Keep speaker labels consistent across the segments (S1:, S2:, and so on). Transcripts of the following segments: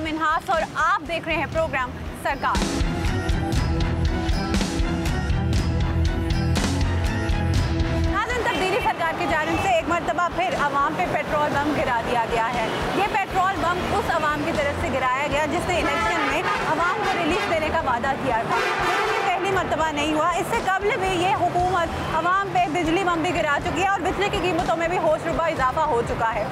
S1: नाम मिन्हास और आप देख रहे हैं प्रोग्राम सरकार। तब्दीली सरकार की जानिब से एक मरतबा फिर अवाम पे पेट्रोल बम गिरा दिया गया है। ये पेट्रोल बम उस अवाम की तरफ से गिराया गया जिसने इलेक्शन में अवाम को रिलीफ देने का वादा किया था। पहली मरतबा नहीं हुआ, इससे कबल भी ये हुकूमत अवाम पे बिजली बम भी गिरा चुकी है और बिजली की कीमतों में भी होश रुबा इजाफा हो चुका है।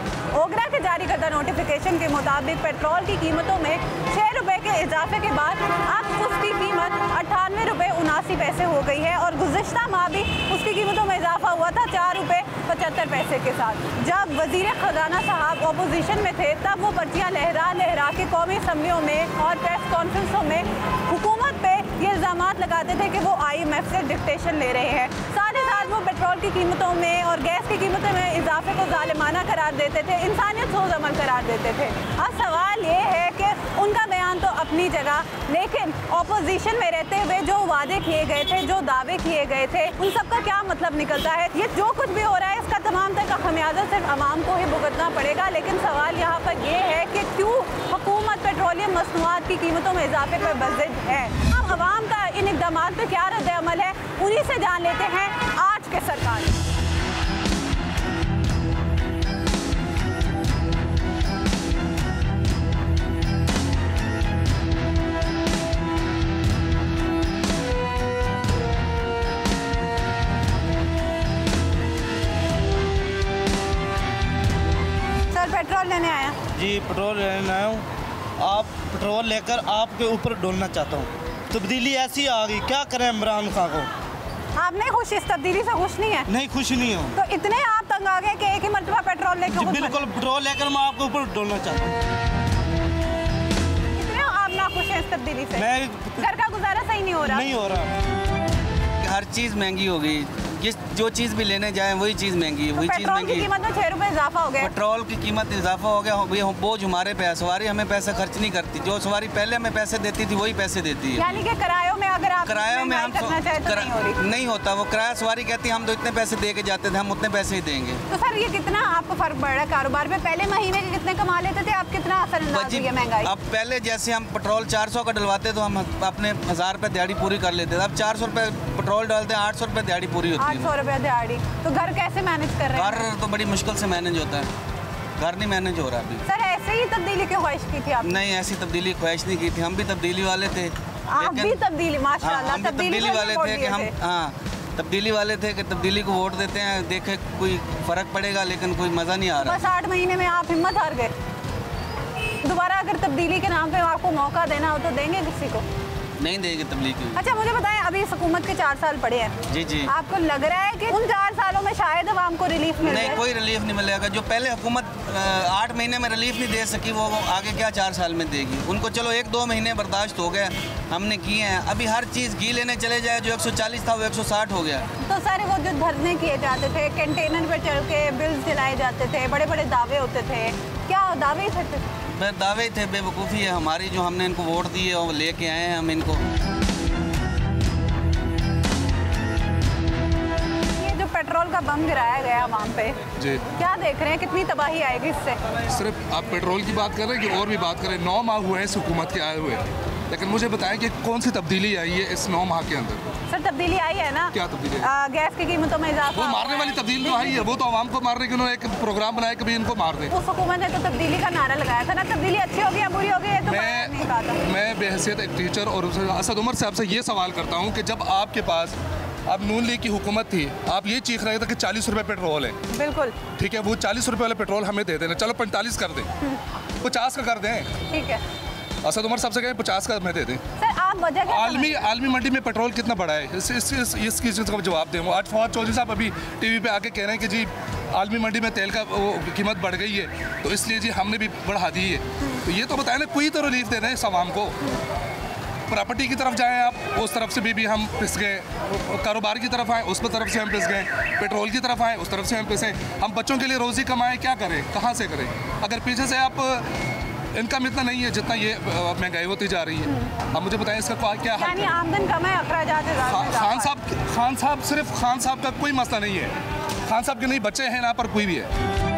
S1: ओगरा के जारी करदा नोटिफिकेशन के मुताबिक पेट्रोल की कीमतों में 6 रुपये के इजाफे के बाद अब उसकी कीमत 98 रुपये 79 पैसे हो गई है और गुज़िश्ता माह भी उसकी कीमतों में इजाफा हुआ था 4 रुपये 75 पैसे के साथ। जब वज़ीर ख़जाना साहब अपोजिशन में थे तब वो पर्चियाँ लहरा के कौमी असम्बलियों में और प्रेस कॉन्फ्रेंसों में हुकूमत पे ये इल्ज़ामात लगाते थे कि वो IMF से डिक्टेशन ले रहे हैं। साथ ही साथ वो पेट्रोल की कीमतों में और गैस की कीमतों में इजाफे को ज़ालिमाना करार देते थे, इंसानियत सोज़ अमल करार देते थे। अब सवाल ये है कि उनका बयान तो अपनी जगह, लेकिन अपोजिशन में रहते हुए जो वादे किए गए थे, जो दावे किए गए थे, उन सब का क्या मतलब निकलता है? ये जो कुछ भी हो रहा है इसका तमाम तरह का खमियाजा सिर्फ अवाम को ही भुगतना पड़ेगा। लेकिन सवाल यहाँ पर यह है कि क्यों हुकूमत पेट्रोलियम मसनूआत की कीमतों में इजाफे पर बज़िद है? अब अवाम का इन इक़दामात पर क्या रद्द अमल है, उन्हीं से जान लेते हैं आज के सरकार। पेट्रोल लेने आया
S2: जी, पेट्रोल लेने आया हूँ। आप पेट्रोल लेकर आपके ऊपर डोलना चाहता हूँ। तब्दीली ऐसी आ गई, क्या करें इमरान खान को?
S1: आप नहीं खुश, इस तब्दीली से खुश नहीं है?
S2: नहीं, खुश नहीं हूँ।
S1: तो इतने आप तंग आ गए कि एक ही मरतबा पेट्रोल लेकर?
S2: बिल्कुल, पेट्रोल लेकर मैं आपके ऊपर डोलना चाहता हूँ।
S1: इतने आप ना खुश हैं इस तब्दीली से? घर का गुजारा सही नहीं हो रहा?
S2: नहीं हो रहा।
S3: हर चीज़ महंगी हो गई, जो चीज़ भी लेने जाएं वही चीज़ महंगी है, वही चीज़ महंगी है।
S1: पेट्रोल की कीमत में 6 रुपये इजाफा हो गया।
S3: पेट्रोल की कीमत इजाफा हो गया, बोझ हमारे पे है। सवारी हमें पैसा खर्च नहीं करती, जो सवारी पहले हमें पैसे देती थी वही पैसे देती है।
S1: यानी कि किरायों में अगर आप
S3: किरायों में हम
S1: करना चाहे तो
S3: नहीं होता। वो किराया सवारी कहती है हम तो इतने पैसे दे के जाते थे, हम उतने पैसे ही देंगे।
S1: तो सर ये कितना आपको फर्क पड़ रहा है कारोबार में? पहले महीने के कितने कमा लेते थे, अब कितना असरअंदाज हुई है महंगाई?
S3: अब पहले जैसे हम पेट्रोल 400 का डलवाते तो हम अपने 1000 रुपये दिहाड़ी पूरी कर लेते थे। अब 400 रुपये पेट्रोल डालते हैं, 800 रुपये दिहाड़ी पूरी होती है।
S1: 800 रुपये दिहाड़ी। तो घर कैसे मैनेज कर रहे हैं?
S3: घर तो बड़ी मुश्किल से मैनेज होता है, घर नहीं मैनेज हो रहा अभी।
S1: सर ऐसे ही तब्दीली की ख्वाहिश की थी आपने?
S3: नहीं, ऐसी तब्दीली ख्वाहिश नहीं की थी। हम भी तब्दीली वाले थे।
S1: आप भी तब्दीली? माशाल्लाह,
S3: हम तब्दीली वाले थे कि हम तब्दीली वाले थे कि तब्दीली को वोट देते हैं, देखे कोई फ़र्क पड़ेगा, लेकिन कोई मज़ा नहीं आ रहा।
S1: बस 8 महीने में आप हिम्मत हार गए। दोबारा अगर तब्दीली के नाम पे आपको मौका देना हो तो देंगे किसी को?
S3: नहीं देंगे तब्दीली।
S1: अच्छा मुझे बताएं, अभी इस हुकूमत के 4 साल पड़े हैं।
S3: जी जी।
S1: आपको लग रहा है कि उन 4 सालों में शायद अवाम को रिलीफ मिल
S3: नहीं, कोई रिलीफ नहीं मिलेगा। जो पहले हुकूमत 8 महीने में रिलीफ नहीं दे सकी, वो आगे क्या 4 साल में देगी? उनको चलो 1-2 महीने बर्दाश्त हो गया, हमने किए हैं। अभी हर चीज़ घी लेने चले जाए, जो 140 था वो 160 हो गया।
S1: तो सारे वो जो धरने किए जाते थे, कंटेनर पर चढ़ के बिल्स जलाए जाते थे, बड़े बड़े दावे होते थे, क्या दावे थे?
S3: दावे थे, बेवकूफ़ी है हमारी जो हमने इनको वोट दिए और लेके आए हैं हम इनको।
S1: पेट्रोल का बम गिराया गया वहाँ पे
S4: जी,
S1: क्या देख रहे हैं? कितनी तबाही आएगी इससे?
S4: सिर्फ आप पेट्रोल की बात कर रहे हैं कि और भी बात करें? 9 माह हुए हैं इस हुकूमत के आए हुए, लेकिन मुझे बताएं कि कौन सी तब्दीली आई है इस 9 माह के अंदर?
S1: सर तब्दीली आई है ना?
S4: क्या तब्दीली?
S1: गैस की कीमतों में इजाफा।
S4: वो मारने वाली तब्दीली तो आई है, वो तो आवाम को मारने के उन्होंने एक प्रोग्राम बनाया कि भाई इनको मार दें।
S1: उस हुकूमत ने तो तब्दीली का नारा लगाया था ना, तब्दीली अच्छी होगी या बुरी होगी ये तो नहीं कहा था।
S4: मैं बेहैसियत एक टीचर और असद उमर साहब से ये सवाल करता हूँ कि जब आपके पास अब नून लीग की हुकूमत थी, आप ये चीख रहे थे कि 40 रुपये पेट्रोल है।
S1: बिल्कुल
S4: ठीक है, वो 40 रुपये वाला पेट्रोल हमें दे देना, चलो 45 कर दें, 50 का कर दें।
S1: ठीक है,
S4: असद उमर साहब से कहें 50 का हमें दे दें।
S1: सर आप वजह क्या
S4: आलमी मंडी में पेट्रोल कितना बढ़ा है, इस चीज़ का जवाब दें। वो आज फवाद चौधरी साहब अभी टीवी पे आके कह रहे हैं कि जी आलमी मंडी में तेल का कीमत बढ़ गई है, तो इसलिए जी हमने भी बढ़ा दी है। तो ये तो बताएं ना, कोई तो रिलीफ दे दें इस आवाम को। प्रॉपर्टी की तरफ जाएं आप, उस तरफ से भी हम पिस गए, कारोबार की तरफ आए उस तरफ से हम पिस गए, पेट्रोल की तरफ आए उस तरफ से हम पिसे। हम बच्चों के लिए रोज़ी कमाएं, क्या करें, कहाँ से करें? अगर पीछे से आप इनकम इतना नहीं है जितना ये महंगाई होती जा रही है। अब मुझे बताएं इसका क्या हल है?
S1: आमदन कम है, अखराजात
S4: खान साहब सिर्फ खान साहब का कोई मसला नहीं है, खान साहब के नहीं बच्चे हैं ना पर कोई भी है।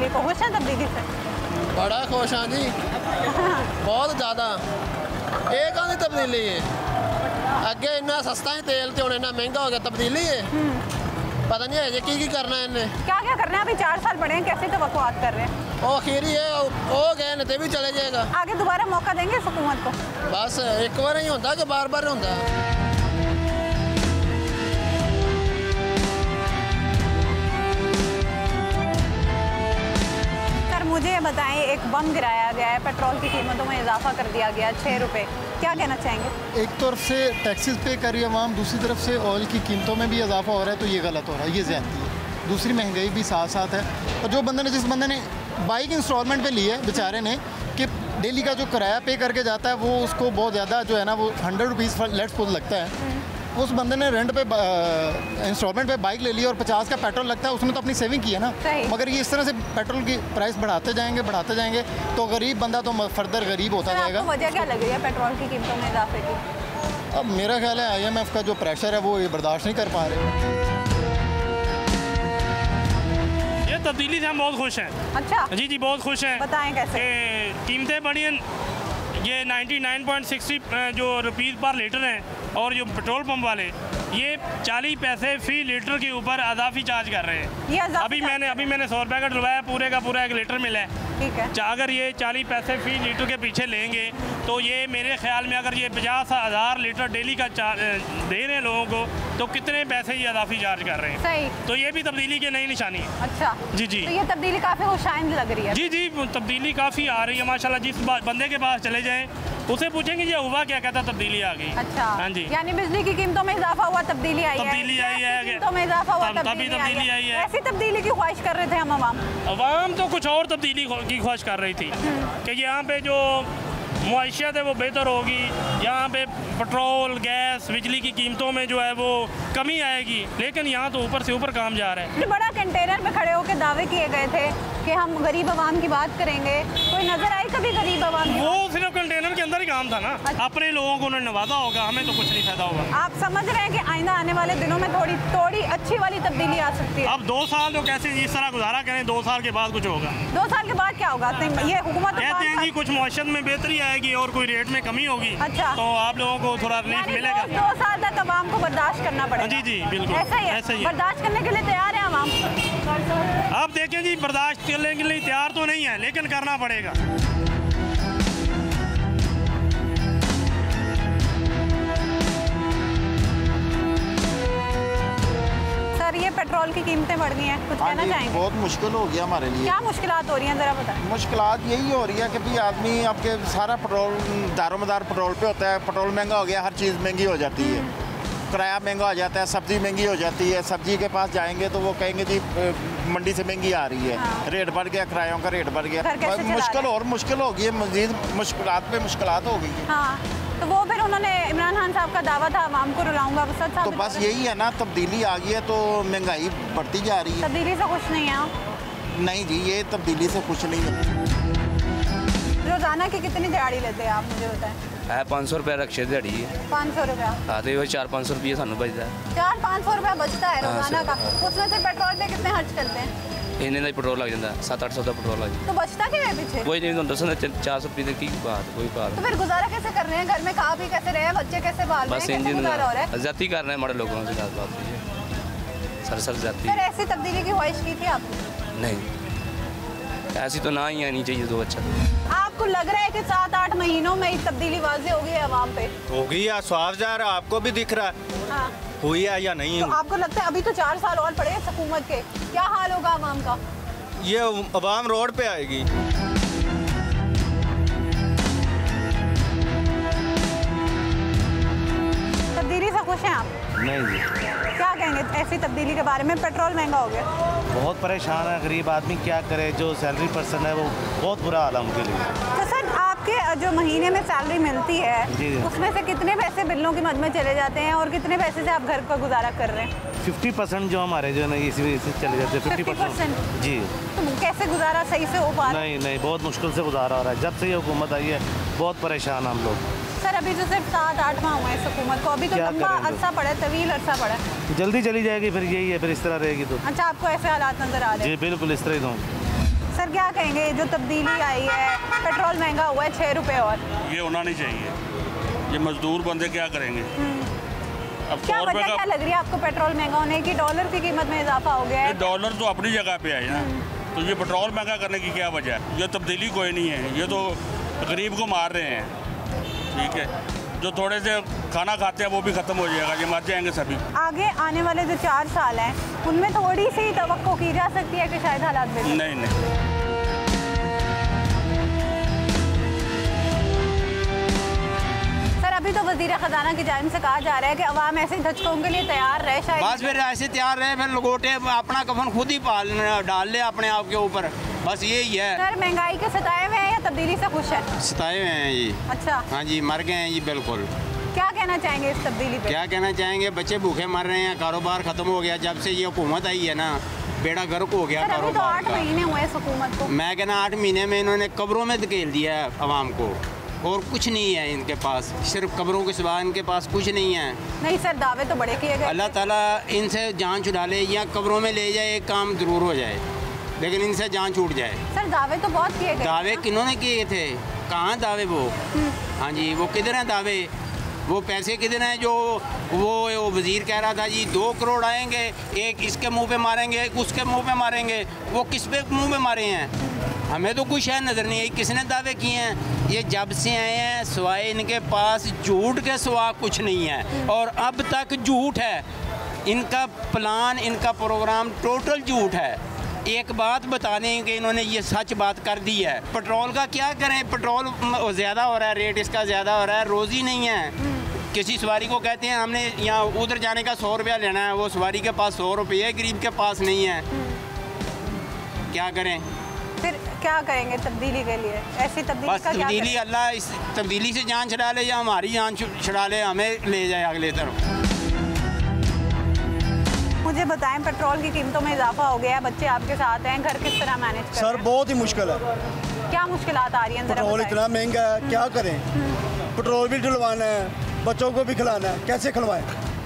S1: तब्दीली को, खुश हैं तब्दीली से?
S5: बड़ा खुश हाँ जी, बहुत ज़्यादा। एक आधी तब्दीली है, अगे इन्ना सस्ता है तेल तो इन्ना महंगा हो गया, तब्दीली है। पता नहीं है की करना है इन्हें,
S1: क्या क्या करना है? अभी 4 साल पड़े हैं, कैसे तवक्कुआत कर रहे हैं?
S5: वो खीरी है, हो गए न भी चले जाएगा।
S1: आगे दोबारा मौका देंगे इस हुकूमत को?
S5: बस एक बार ही होता कि बार बार होता।
S1: सर मुझे ये बताएं, एक बम गिराया गया है, पेट्रोल की कीमतों में इजाफा कर दिया गया 6 रुपये, क्या कहना चाहेंगे?
S6: एक तरफ से टैक्सेस पे कर रही है आवाम, दूसरी तरफ से ऑयल की कीमतों में भी इजाफा हो रहा है, तो ये गलत हो रहा है, ये ज़्यादती है। दूसरी महंगाई भी साथ साथ है, और जिस बंदे ने बाइक इंस्टॉलमेंट पे ली है बेचारे ने, कि डेली का जो किराया पे करके जाता है वो उसको बहुत ज़्यादा जो है ना वो 100 रुपीज़ लेट्स सपोज लगता है, उस बंदे ने रेंट पे इंस्टॉलमेंट पे बाइक ले ली और 50 का पेट्रोल लगता है, उसने तो अपनी सेविंग की है ना। मगर ये इस तरह से पेट्रोल की प्राइस बढ़ाते जाएंगे तो गरीब बंदा तो फर्दर गरीब होता जाएगा।
S1: वजह क्या लग रही है पेट्रोल की कीमतों में इजाफे की?
S6: अब मेरा ख्याल है IMF का जो प्रेशर है वो ये बर्दाश्त नहीं कर पा रहे।
S7: ये तब्दीली से हम बहुत खुश हैं।
S1: अच्छा
S7: जी बहुत खुश हैं।
S1: बताएं कैसे?
S7: कीमतें बढ़ी हैं, ये 99.60 जो रुपीज़ पर लीटर हैं, और जो पेट्रोल पंप वाले ये 40 पैसे फ़ी लीटर के ऊपर अजाफी चार्ज कर रहे हैं।
S1: ये
S7: अभी मैंने 100 रुपये का डलवाया, पूरे का पूरा 1 लीटर मिला है।
S1: ठीक है।
S7: अगर ये 40 पैसे फ़ी लीटर के पीछे लेंगे तो ये मेरे ख्याल में अगर ये 50,000 लीटर डेली का दे रहे हैं लोगों को, तो कितने पैसे ये अजाफी चार्ज कर रहे हैं।
S1: सही।
S7: तो ये भी तब्दीली की नई निशानी है।
S1: अच्छा
S7: जी
S1: तो ये तब्दीली काफ़ी खुशाइंद लग रही है।
S7: जी तब्दीली काफ़ी आ रही है माशाल्लाह। जिस बंदे के पास चले जाएं उसे पूछेंगे ये हुआ क्या, कहता तब्दीली आ गई।
S1: अच्छा
S7: हाँ जी,
S1: यानी बिजली की कीमतों में इजाफा हुआ, तब्दीली आई है।
S7: कीमतों
S1: में इजाफा हुआ,
S7: तब्दीली आई है।
S1: ऐसी तब्दीली की ख्वाहिश कर रहे थे हम
S7: अवाम तो कुछ और तब्दीली की ख्वाहिश कर रही थी कि यहाँ पे जो मुआशत है वो बेहतर होगी, यहाँ पे पेट्रोल गैस बिजली की कीमतों में जो है वो कमी आएगी, लेकिन यहाँ तो ऊपर से ऊपर काम जा रहा है।
S1: बड़ा कंटेनर में खड़े होकर दावे किए गए थे कि हम गरीब आवाम की बात करेंगे, कोई नजर आई कभी गरीब आवाम?
S7: वो सिर्फ कंटेनर के अंदर ही काम था ना। अपने लोगों को उन्होंने नवाजा होगा, हमें तो कुछ नहीं फायदा होगा।
S1: आप समझ रहे हैं कि आइंदा आने वाले दिनों में थोड़ी अच्छी वाली तब्दीली आ सकती है?
S7: अब 2 साल तो कैसे इस तरह गुजारा करें, 2 साल के बाद कुछ होगा।
S1: 2 साल के बाद क्या होगा? ये हुकूमत
S7: कहते हैं जी कुछ मुआशत में बेहतरी आएगी और कोई रेट में कमी होगी।
S1: अच्छा
S7: तो आप लोगों को थोड़ा रिलीफ मिलेगा।
S1: 2 साल तक आवाम को बर्दाश्त करना पड़ेगा।
S7: जी बिल्कुल
S1: ऐसा ही है। बर्दाश्त करने के लिए तैयार है आवाम?
S7: आप देखें जी, बर्दाश्त करने के लिए तैयार तो नहीं है, लेकिन करना पड़ेगा।
S1: सर ये पेट्रोल की कीमतें बढ़ गई हैं, कुछ कहना चाहेंगे?
S6: बहुत मुश्किल हो गया हमारे लिए।
S1: क्या मुश्किलात हो रही हैं ज़रा बताएं।
S6: मुश्किलात यही हो रही है कि भाई आदमी आपके सारा पेट्रोल दारोमदार पेट्रोल पे होता है, पेट्रोल महंगा हो गया, हर चीज़ महंगी हो जाती है, किराया महंगा हो जाता है, सब्ज़ी महंगी हो जाती है। सब्ज़ी के पास जाएंगे तो वो कहेंगे जी मंडी से महंगी आ रही है। हाँ। रेट बढ़ गया, किरायों का रेट बढ़ गया, मुश्किल और मुश्किल हो गई है, मज़ीद मुश्किलात पे मुश्किलात हो गई है।
S1: हाँ तो वो फिर उन्होंने इमरान खान साहब का दावा था आवाम को रुलाऊंगा,
S6: तो बस यही है ना, तब्दीली आ गई है तो महंगाई बढ़ती जा रही है।
S1: तब्दीली से खुश नहीं है आप?
S6: नहीं जी, ये तब्दीली से खुश नहीं है।
S1: रोजाना की कितनी दिहाड़ी लेते हैं आप, मुझे बताएं?
S8: 500 रुपये रक्शे दिहाड़ी है।
S1: 500 रुपया?
S8: हाँ तो 400-500 रुपये सानू बचता है।
S1: 400-500 रुपया बचता है रोजाना का। उसमें से पेट्रोल पे कितने खर्च करते हैं?
S8: इन्हें का पेट्रोल लग जाता है, 700-800 का पेट्रोल लग जाता
S1: है। तो बचता क्या है पीछे?
S8: कोई नहीं, 400 रुपये की बात, कोई बात।
S1: तो फिर गुजारा कैसे कर रहे हैं? घर में खा पी कैसे रहे हैं? बच्चे कैसे पाल रहे हैं? कैसे गुजारा हो रहा है?
S8: जाती कर रहे हैं हमारे लोगों के साथ बात सर जाती।
S1: फिर ऐसी तब्दीली की ख्वाहिश की थी आपने?
S8: नहीं, ऐसी तो ना ही आनी चाहिए। तो अच्छा
S1: आपको लग रहा है कि 7-8 महीनों में ही तब्दीली वाज़ेह हो गई है आवाम पे?
S2: हो गई है, साफ जा रहा है, आपको भी दिख रहा है।
S1: हाँ।
S2: हुई है या नहीं?
S1: तो आपको लगता है अभी तो 4 साल और पड़े हैं हुकूमत के, क्या हाल होगा आवाम का?
S2: ये अवाम रोड पे आएगी।
S1: तब्दीली से खुश हैं आप?
S2: नहीं जी।
S1: क्या कहेंगे ऐसी तब्दीली के बारे में? पेट्रोल महंगा हो गया,
S2: बहुत परेशान है गरीब आदमी, क्या करे। जो सैलरी पर्सन है वो बहुत बुरा हाल है उनके लिए।
S1: तो सर आपके जो महीने में सैलरी मिलती है उसमें से कितने पैसे बिलों की मद में चले जाते हैं और कितने पैसे से आप घर का गुजारा कर रहे हैं?
S2: 50% जो हमारे जो है ना इसी वजह से चले जाते हैं। 50% जी।
S1: तो कैसे गुजारा सही से हो पा रहा है?
S2: नहीं, बहुत मुश्किल से गुजारा हो रहा है। जब से ये हुकूमत आई है बहुत परेशान हम लोग।
S1: सर अभी तो सिर्फ 7-8 माह हुए इस हुकूमत को, अभी तो लंबा अरसा पड़ा है, तवील अरसा पड़ा है।
S2: जल्दी चली जाएगी, फिर यही है, फिर इस तरह रहेगी तो।
S1: अच्छा, आपको ऐसे हालात नजर आ रहे हैं?
S2: जी बिल्कुल इस तरह ही।
S1: सर क्या कहेंगे, जो तब्दीली आई है, पेट्रोल महंगा हुआ है 6 रुपये और,
S9: ये होना नहीं चाहिए। ये मजदूर बंदे क्या करेंगे? अब
S1: क्या वजह क्या लग रही है आपको पेट्रोल महंगा होने की? डॉलर की कीमत में इजाफा हो गया है।
S9: डॉलर तो अपनी जगह पे है ना, तो ये पेट्रोल महंगा करने की क्या वजह है? ये तब्दीली कोई नहीं है, ये तो गरीब को मार रहे हैं। ठीक है, जो थोड़े से खाना खाते हैं वो भी ख़त्म हो जाएगा, ये मर जाएंगे सभी।
S1: आगे आने वाले जो 4 साल हैं उनमें थोड़ी सी तवक्को की जा सकती है कि शायद हालात बेहतर?
S9: नहीं।
S1: अभी तो वज़ीर ख़जाना की जानिब से कहा जा रहा है कि अवाम ऐसे धचकों के लिए तैयार रहे, शायद
S10: बस फिर ऐसे तैयार रहे, फिर लंगोटे अपना कफन खुद ही डाल ले अपने आप के ऊपर, बस यही है।
S1: सर महंगाई के सताए हुए हैं या तब्दीली से खुश है?
S10: सताए हुए हैं जी।
S1: अच्छा।
S10: हाँ जी, मर गए हैं जी बिल्कुल।
S1: क्या कहना चाहेंगे इस तब्दीली पे?
S10: क्या कहना चाहेंगे, बच्चे भूखे मर रहे हैं, कारोबार ख़त्म हो गया जब से ये हुकूमत आई है ना, बेड़ा गर्क हो गया कारोबार
S1: का। 8 महीने हुए इस हुकूमत को।
S10: मैं कहना 8 महीने में इन्होंने कब्रों में धकेल दिया है अवाम को, और कुछ नहीं है इनके पास, सिर्फ कब्रों के सिवा इनके पास कुछ नहीं है।
S1: नहीं सर, दावे तो बड़े किए गए।
S10: अल्लाह ताला इनसे जान छुड़ा ले या कब्रों में ले जाए, एक काम जरूर हो जाए, लेकिन इनसे जान छूट जाए।
S1: सर दावे तो बहुत किए गए।
S10: दावे किन्होंने किए थे? कहाँ दावे वो? हाँ जी, वो किधर हैं दावे? वो पैसे किधर हैं जो वो वज़ीर कह रहा था जी 2 करोड़ आएंगे, एक इसके मुंह पे मारेंगे, एक उसके मुंह पे मारेंगे, वो किस पे मुंह पे मारे हैं? हमें तो कुछ है नज़र नहीं आई, किसने दावे किए हैं? ये जब से आए हैं सिवाय इनके पास झूठ के सिवा कुछ नहीं है, और अब तक झूठ है। इनका प्लान, इनका प्रोग्राम टोटल झूठ है। एक बात बता दें कि इन्होंने ये सच बात कर दी है। पेट्रोल का क्या करें, पेट्रोल ज़्यादा हो रहा है, रेट इसका ज़्यादा हो रहा है, रोज़ी नहीं है। किसी सवारी को कहते हैं हमने यहाँ उधर जाने का 100 रुपया लेना है, वो सवारी के पास 100 रुपये है, गरीब के पास नहीं है। क्या करें?
S1: फिर क्या करेंगे तब्दीली के लिए? ऐसी तब्दीली
S10: बस तब्दीली, अल्लाह इस तब्दीली से जान छुड़ा ले या हमारी जान छुड़ा ले, हमें ले जाए अगले तरफ।
S1: मुझे बताएं, पेट्रोल की कीमतों में इजाफा हो गया है, बच्चे आपके साथ हैं, घर किस तरह मैनेज कर रहे हैं?
S2: सर बहुत ही मुश्किल है।
S1: क्या मुश्किलात आ रही हैं?
S2: पेट्रोल इतना महंगा है, क्या करें? पेट्रोल भी डलवाना है, बच्चों को भी खिलाना है, कैसे खिलवाएं?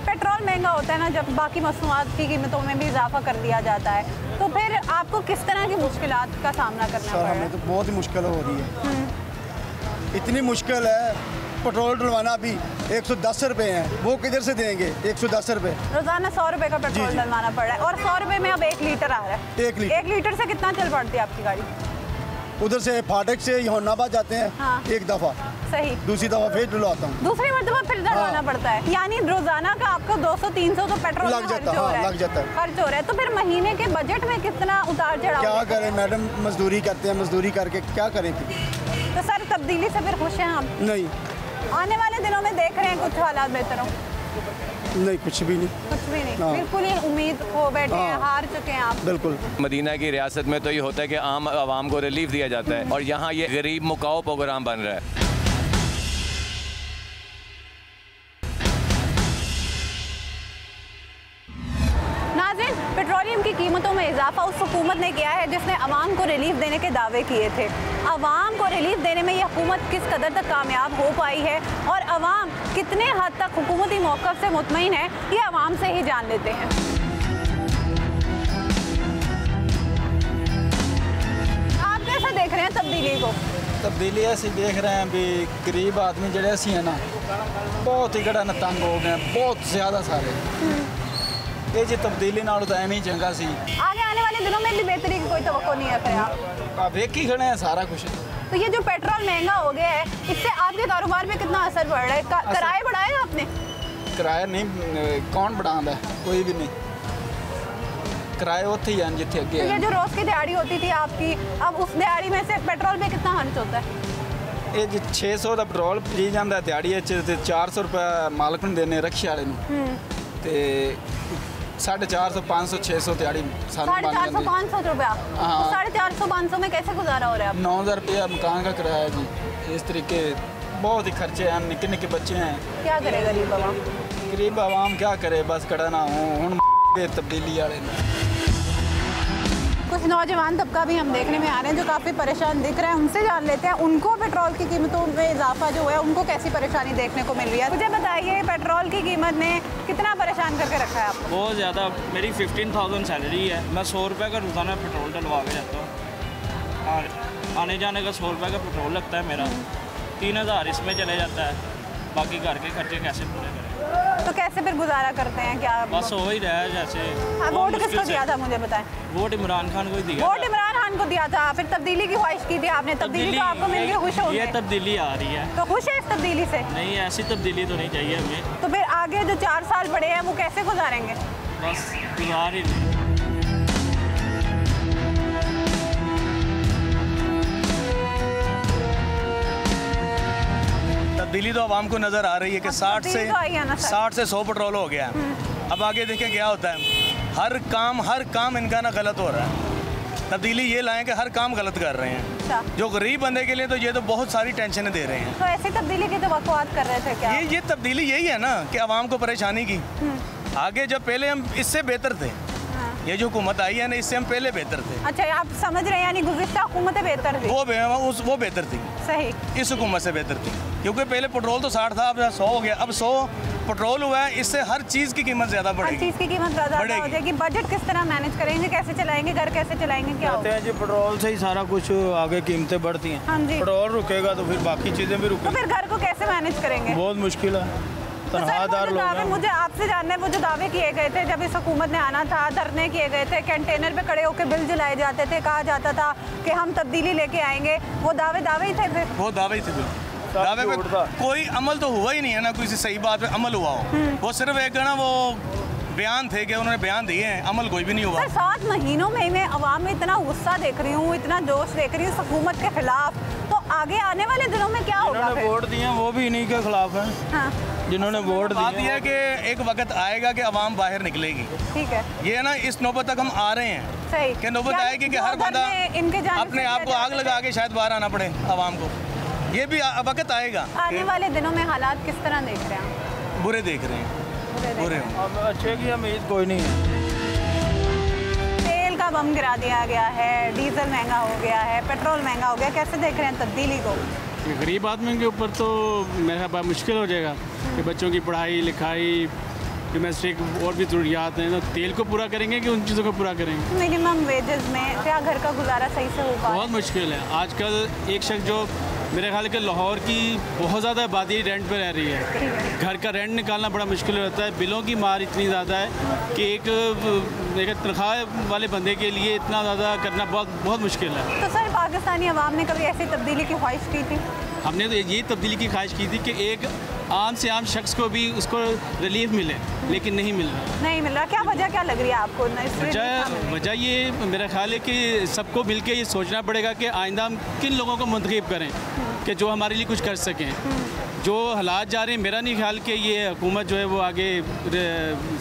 S1: पेट्रोल महंगा होता है ना, जब बाकी मसनूआत की कीमतों में भी इजाफा कर दिया जाता है, तो फिर आपको किस तरह की मुश्किलात का सामना करना पड़ रहा है?
S2: हमें तो बहुत ही मुश्किल हो रही है। इतनी मुश्किल है, पेट्रोल डलवाना भी 110 रुपये हैं, वो किधर से देंगे 110 रुपये?
S1: रोज़ाना 100 रुपये का पेट्रोल डलवाना पड़ रहा है, और 100 रुपये में अब 1 लीटर आ रहा है। 1 लीटर से कितना चल पड़ती है आपकी गाड़ी?
S2: उधर से फाटक से यमुनाबाद जाते हैं। हाँ। एक दफ़ा
S1: सही,
S2: दूसरी दफ़ा फिर डलवाता हूँ,
S1: दूसरी मरतबा फिर डलवाना पड़ता है। यानी रोजाना का आपको 200-300 तो पेट्रोल
S2: लग जाता है।
S1: खर्च हो रहा है। तो फिर महीने के बजट में कितना उतार चढ़ाव?
S2: क्या करें मैडम, मजदूरी करते हैं, मजदूरी करके क्या करें फिर?
S1: तो सर तब्दीली से फिर खुश हैं आप?
S2: नहीं।
S1: आने वाले दिनों में देख रहे हैं कुछ हालात बेहतर हो?
S2: नहीं, कुछ भी नहीं।
S1: कुछ भी नहीं, बिल्कुल ही उम्मीद खो बैठे हैं, हार चुके हैं आप।
S2: बिल्कुल।
S11: मदीना की रियासत में तो ये होता है कि आम आवाम को रिलीफ दिया जाता है, और यहाँ ये गरीब मुकाओ प्रोग्राम बन रहा है।
S1: नाज़रीन, पेट्रोलियम की कीमतों में इजाफा उस हुकूमत ने किया है जिसने अवाम को रिलीफ देने के दावे किए थे। अवाम को रिलीफ देने में यह हुकूमत किस कदर तक कामयाब हो पाई है, और अवाम कितने हद तक हुकूमती मौक़िफ़ से मुतमईन है, ये अवाम से ही जान लेते हैं। आप कैसे देख रहे हैं तब्दीली को?
S12: तब्दीली ऐसी देख रहे हैं भी, गरीब आदमी जड़े असी हैं ना, बहुत ही गड़ा तंग हो गए, बहुत ज़्यादा सारे। ये जी तब्दीली नालों तो एवं ही चंगा सी।
S1: आगे आने वाले दिनों में भी बेहतरी की कोई तवक्को नहीं है
S12: आप एक ही खड़े हैं सारा कुछ।
S1: तो ये जो पेट्रोल महंगा हो गया है, इससे आपके कारोबार पे कितना असर पड़ रहा है? किराए बढ़ाए आपने?
S12: किराया नहीं, कौन बढ़ाता है? कोई भी नहीं, किराए उत्थे ही हैं जिथे अगे।
S1: तो ये जो रोज़ की दिहाड़ी होती थी आपकी, अब उस दिहाड़ी में से पेट्रोल पे कितना खर्च होता है?
S12: ये जी 600 का पेट्रोल पी जाता है दिहाड़ी, 400 रुपये मालक ने देने रक्शे वाले ते 450, 500, 600 दिहाड़ी।
S1: 450-500 रुपया? 450-500 में कैसे गुजारा हो रहा है?
S12: 9000 रुपया मकान का किराया जी। इस तरीके बहुत ही खर्चे हैं, निके निके बच्चे हैं।
S1: क्या करे गरीब आवाम?
S12: गरीब आवाम क्या करे, बस कड़ा ना हूँ तब्दीली वाले।
S1: कुछ नौजवान तबका भी हम देखने में आ रहे हैं जो काफ़ी परेशान दिख रहे हैं, उनसे जान लेते हैं उनको पेट्रोल की कीमतों में इजाफा जो है उनको कैसी परेशानी देखने को मिल रही है। मुझे बताइए, पेट्रोल की कीमत ने कितना परेशान करके रखा है आपको?
S13: बहुत ज़्यादा। मेरी 15,000 सैलरी है, मैं 100 रुपये का रोज़ाना पेट्रोल डलवा के जाता हूँ। आने जाने का 100 रुपये का पेट्रोल लगता है मेरा, 3000 इसमें चले जाता है, बाकी घर के खर्चे कैसे पूरे करें?
S1: तो कैसे फिर गुजारा करते हैं? क्या
S13: बस हो ही रहा है जैसे।
S1: वोट किसको दिया था मुझे बताएं?
S13: वोट इमरान खान को ही दिया।
S1: वोट इमरान खान को दिया था, फिर तब्दीली की ख्वाहिश की थी आपने, तब्दीली तो आपको मिल के खुश हो गए?
S13: ये तब्दीली आ रही है
S1: तो खुश है इस तब्दीली से?
S13: नहीं, ऐसी तब्दीली तो नहीं चाहिए हमें।
S1: तो फिर आगे जो 4 साल पड़े हैं वो कैसे गुजारेंगे?
S13: बस गुजार ही नहीं।
S14: तब्दीली तो आवाम को नज़र आ रही है कि 60 से 100 पेट्रोल हो गया है। अब आगे देखें क्या होता है। हर काम इनका ना गलत हो रहा है। तब्दीली ये लाएं कि हर काम गलत कर रहे हैं। जो गरीब बंदे के लिए तो ये तो बहुत सारी टेंशनें दे रहे हैं।
S1: तो ऐसी तब्दीली की तवक्कुआत कर रहे थे क्या?
S14: ये तब्दीली यही है ना कि आवाम को परेशानी की। आगे जब पहले हम इससे बेहतर थे, ये जो हुकूमत आई है ना, इससे हम पहले बेहतर थे।
S1: अच्छा, आप समझ रहे हैं यानी गुज़िश्ता हुकूमतें बेहतर थी?
S14: वो बेहतर थी।
S1: सही।
S14: इस हुकूमत से बेहतर थी, क्योंकि पहले पेट्रोल तो 60 था, अब 100 हो गया। अब 100 पेट्रोल हुआ है, इससे हर चीज़ की कीमत ज़्यादा बढ़ेगी।
S1: हर चीज़ की कीमत ज़्यादा हो जाएगी। बजट किस तरह मैनेज करेंगे, कैसे चलाएंगे, घर कैसे चलाएंगे, क्या
S12: कहते हैं जी पेट्रोल से ही सारा कुछ आगे कीमतें बढ़ती हैं।
S1: हाँ जी।
S12: पेट्रोल रुकेगा तो फिर बाकी चीज़ें भी रुकेंगी।
S1: तो फिर घर को कैसे मैनेज करेंगे?
S12: बहुत मुश्किल है। तनख्वाहदार लोग हैं।
S1: मुझे आपसे जानना है, वो जो दावे किए गए थे जब इस हुकूमत ने आना था, धरने किए गए थे, कंटेनर पे खड़े होकर बिल जलाए जाते थे, कहा जाता था कि हम तब्दीली लेके आएंगे, वो दावे ही थे फिर?
S14: वो दावे ही थे फिर। दावे पे कोई अमल तो हुआ ही नहीं है ना, कोई सही बात पे अमल हुआ हो। वो सिर्फ एक ना वो बयान थे कि उन्होंने बयान दिए हैं, अमल कोई भी नहीं हुआ।
S1: 7 महीनों में मैं अवाम में इतना गुस्सा देख रही हूँ, इतना जोश देख रही हूँ हुकूमत के खिलाफ, तो आगे आने वाले दिनों में क्या होगा?
S12: जिन्होंने वोट दिए हैं वो भी इन्हीं के खिलाफ हैं।
S1: हाँ।
S12: जिन्होंने वोट
S14: बात यह है कि एक वक्त आएगा कि अवाम बाहर निकलेगी।
S1: ठीक है।
S14: ये ना इस नौबत तक हम आ रहे हैं।
S1: सही।
S14: कि नौबत आएगी कि हर बंदा अपने आप को आग लगा के शायद बाहर आना पड़े अवाम को। ये भी वक्त आएगा।
S1: आने वाले दिनों में हालात किस तरह देख रहे हैं?
S14: बुरे देख रहे हैं। बुरे।
S12: अच्छे की उम्मीद कोई नहीं है।
S1: तेल का बम गिरा दिया गया है, डीजल महंगा हो गया है, पेट्रोल महंगा हो गया, कैसे देख रहे हैं तब्दीली को?
S13: गरीब आदमी के ऊपर तो मेरा बहुत मुश्किल हो जाएगा कि बच्चों की पढ़ाई लिखाई, डोमेस्टिक और भी ज़रूरियात हैं, तो तेल को पूरा करेंगे कि उन चीज़ों को पूरा करेंगे? मिनिमम
S1: वेजेस में क्या घर का गुजारा सही से हो पाए?
S13: बहुत मुश्किल है। आजकल एक शख्स जो मेरे ख्याल के लाहौर की बहुत ज़्यादा आबादी रेंट पे रह रही है, घर का रेंट निकालना बड़ा मुश्किल होता है। बिलों की मार इतनी ज़्यादा है कि एक तनख्वाह वाले बंदे के लिए इतना ज़्यादा करना बहुत मुश्किल है।
S1: तो सर, पाकिस्तानी अवाम ने कभी ऐसी तब्दीली की ख्वाहिश की थी?
S13: हमने तो यही तब्दीली की ख्वाहिश की थी कि एक आम से आम शख्स को भी उसको रिलीफ मिले, लेकिन नहीं मिल रहा।
S1: नहीं मिल रहा। क्या वजह क्या लग रही है आपको?
S13: वजह ये मेरा ख्याल है कि सबको मिल के ये सोचना पड़ेगा कि आइंदा हम किन लोगों को मुंतखब करें कि जो हमारे लिए कुछ कर सकें। जो हालात जा रहे हैं, मेरा नहीं ख्याल कि ये हुकूमत जो है वो आगे